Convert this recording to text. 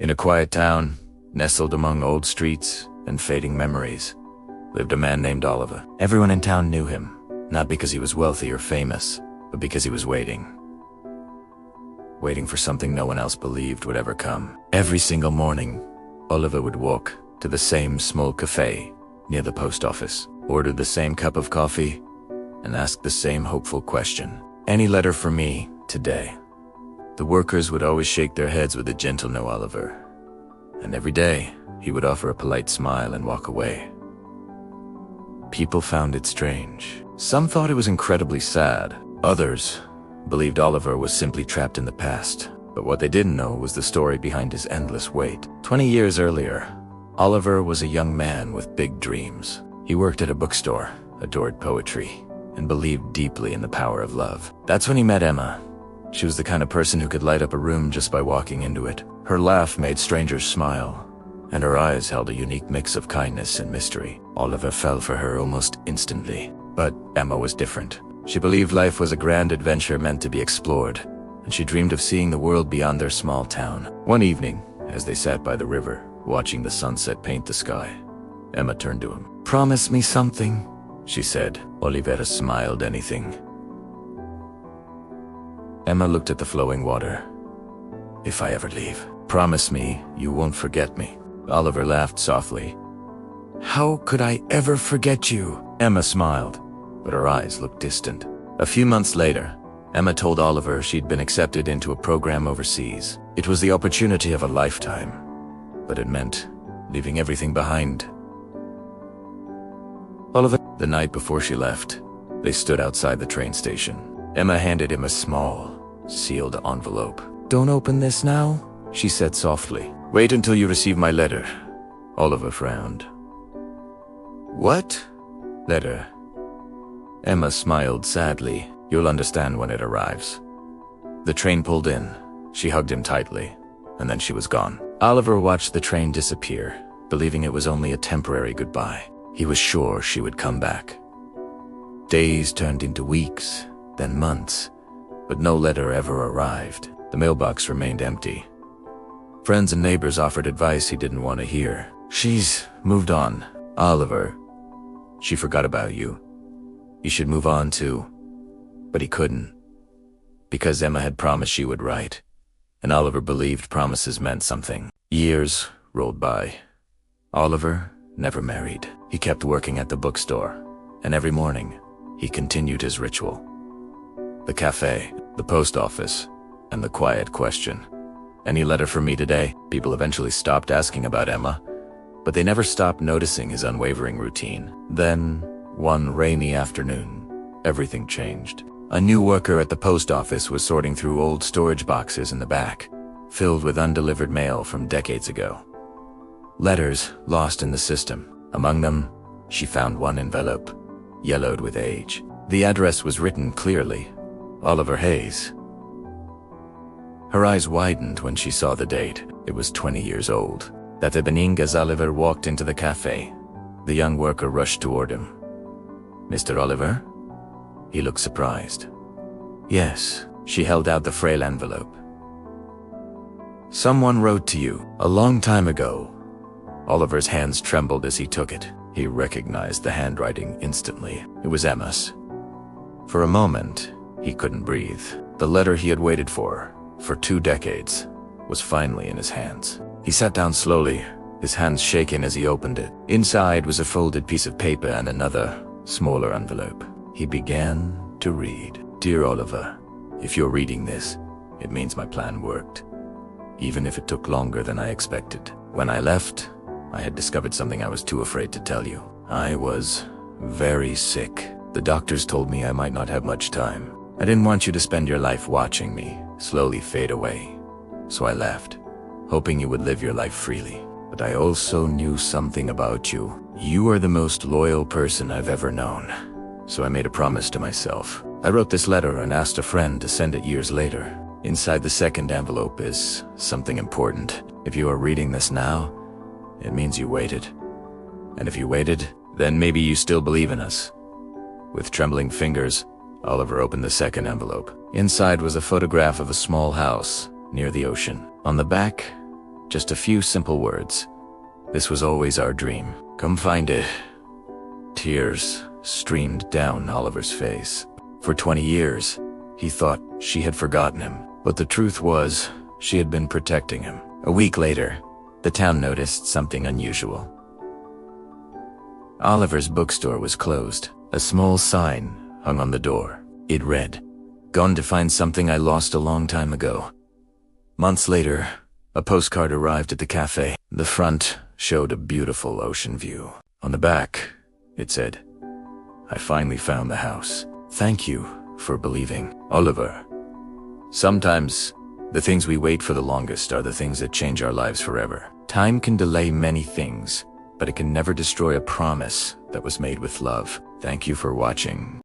In a quiet town, nestled among old streets and fading memories, lived a man named Oliver. Everyone in town knew him, not because he was wealthy or famous, but because he was waiting for something no one else believed would ever come. Every single morning, Oliver would walk to the same small cafe near the post office, order the same cup of coffee, and ask the same hopeful question. "Any letter for me today?" The workers would always shake their heads with a gentle "No, Oliver." And every day, he would offer a polite smile and walk away. People found it strange. Some thought it was incredibly sad. Others believed Oliver was simply trapped in the past. But what they didn't know was the story behind his endless wait. 20 years earlier, Oliver was a young man with big dreams. He worked at a bookstore, adored poetry, and believed deeply in the power of love. That's when he met Emma. She was the kind of person who could light up a room just by walking into it. Her laugh made strangers smile, and her eyes held a unique mix of kindness and mystery. Oliver fell for her almost instantly. But Emma was different. She believed life was a grand adventure meant to be explored, and she dreamed of seeing the world beyond their small town. One evening, as they sat by the river, watching the sunset paint the sky, Emma turned to him. "Promise me something," she said. Oliver smiled. "Anything." Emma looked at the flowing water. "If I ever leave, promise me you won't forget me." Oliver laughed softly. "How could I ever forget you?" Emma smiled, but her eyes looked distant. A few months later, Emma told Oliver she'd been accepted into a program overseas. It was the opportunity of a lifetime, but it meant leaving everything behind. The night before she left, they stood outside the train station. Emma handed him a small, sealed envelope. "Don't open this now," she said softly. "Wait until you receive my letter." Oliver frowned. "What letter?" Emma smiled sadly. "You'll understand when it arrives." The train pulled in. She hugged him tightly, and then she was gone. Oliver watched the train disappear, believing it was only a temporary goodbye. He was sure she would come back. Days turned into weeks, then months, but no letter ever arrived. The mailbox remained empty. Friends and neighbors offered advice he didn't want to hear. "She's moved on, Oliver. She forgot about you. You should move on too." But he couldn't, because Emma had promised she would write, and Oliver believed promises meant something. Years rolled by. Oliver never married. He kept working at the bookstore, and every morning, he continued his ritual. The cafe, the post office, and the quiet question. "Any letter for me today?" People eventually stopped asking about Emma, but they never stopped noticing his unwavering routine. Then, one rainy afternoon, everything changed. A new worker at the post office was sorting through old storage boxes in the back, filled with undelivered mail from decades ago. Letters lost in the system. Among them, she found one envelope, yellowed with age. The address was written clearly: Oliver Hayes. Her eyes widened when she saw the date. It was 20 years old. That evening, as Oliver walked into the cafe, the young worker rushed toward him. "Mr. Oliver?" He looked surprised. "Yes." She held out the frail envelope. "Someone wrote to you a long time ago." Oliver's hands trembled as he took it. He recognized the handwriting instantly. It was Emma's. For a moment, he couldn't breathe. The letter he had waited for 2 decades, was finally in his hands. He sat down slowly, his hands shaking as he opened it. Inside was a folded piece of paper and another, smaller envelope. He began to read. "Dear Oliver, if you're reading this, it means my plan worked, even if it took longer than I expected. When I left, I had discovered something I was too afraid to tell you. I was very sick. The doctors told me I might not have much time. I didn't want you to spend your life watching me slowly fade away. So I left, hoping you would live your life freely. But I also knew something about you. You are the most loyal person I've ever known. So I made a promise to myself. I wrote this letter and asked a friend to send it years later. Inside the second envelope is something important. If you are reading this now, it means you waited. And if you waited, then maybe you still believe in us." With trembling fingers, Oliver opened the second envelope. Inside was a photograph of a small house near the ocean. On the back, Just a few simple words. This was always our dream. Come find it. Tears streamed down Oliver's face. For 20 years, he thought she had forgotten him, but the truth was, she had been protecting him. A week later, the town noticed something unusual. Oliver's bookstore was closed. A small sign hung on the door. It read, "Gone to find something I lost a long time ago." Months later, a postcard arrived at the cafe. The front showed a beautiful ocean view. On the back, it said, "I finally found the house. Thank you for believing, Oliver." Sometimes, the things we wait for the longest are the things that change our lives forever. Time can delay many things, but it can never destroy a promise that was made with love. Thank you for watching.